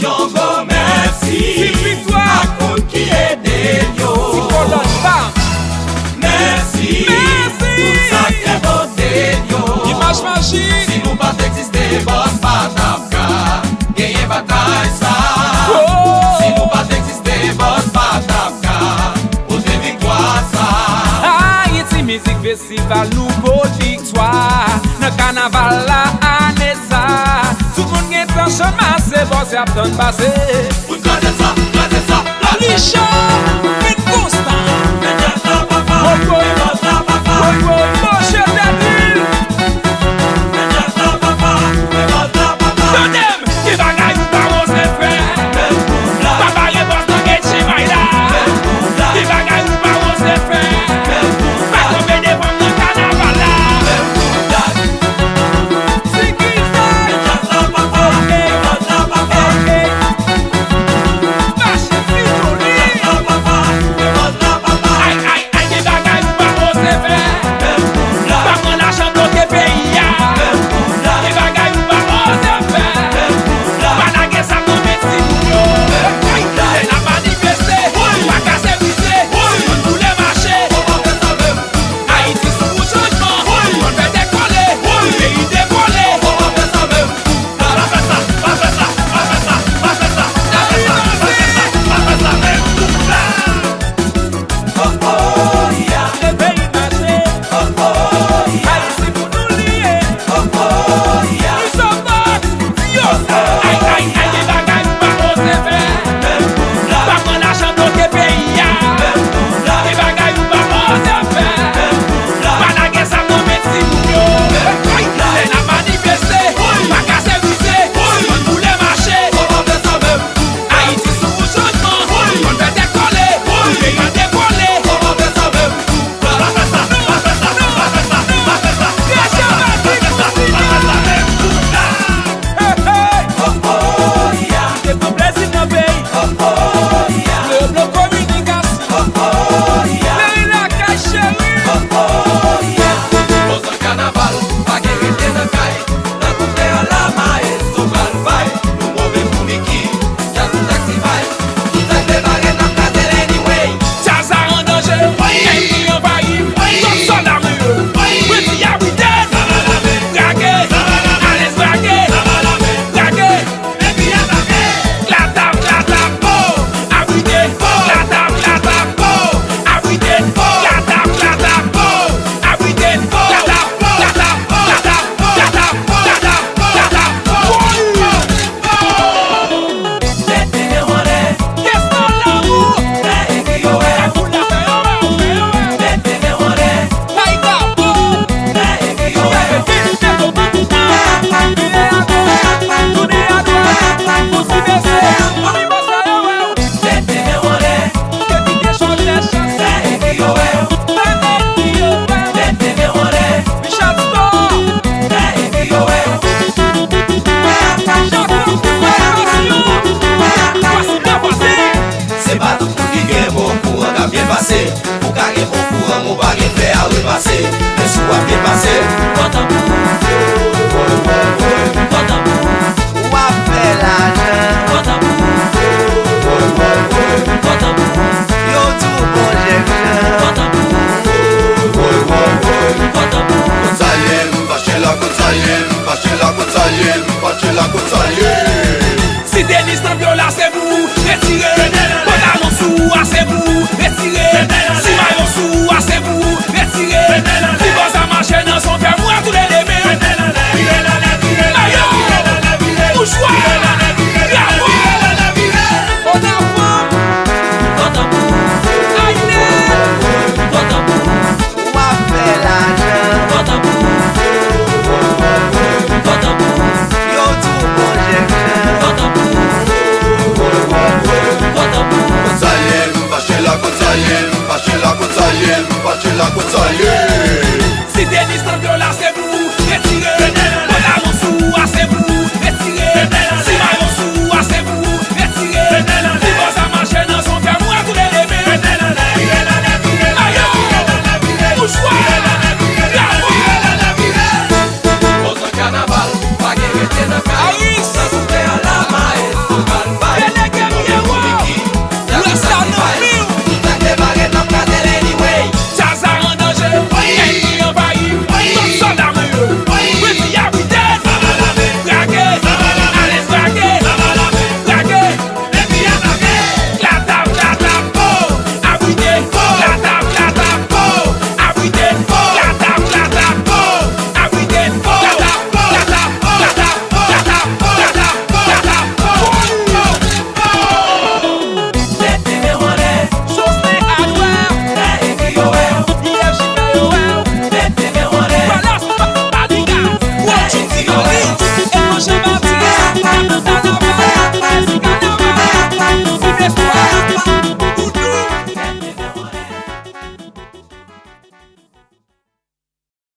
yon go merci. A kon ki ede yo. Merci. Tout sa ke bote yo. Image magique. Si nou pat eksiste, bon pat ap ka genye batay sa. Si nou pat eksiste, bon pat ap ka pose victoire sa. Haïti Music Festival nouveau victoire. Nan carnaval la année ça. Tout le monde est en chemin, c'est bon, c'est à ton passé. Ou gade sa, Lisha, mais constant. Ou ka gen bon courant, mon pa gen fè a repasser. Le sou a bien passé. Ou a fè l'argent. Yo tou bon j'aime. Si Denis nan viola c'est vous, retirez. Pantalon sous, c'est vous.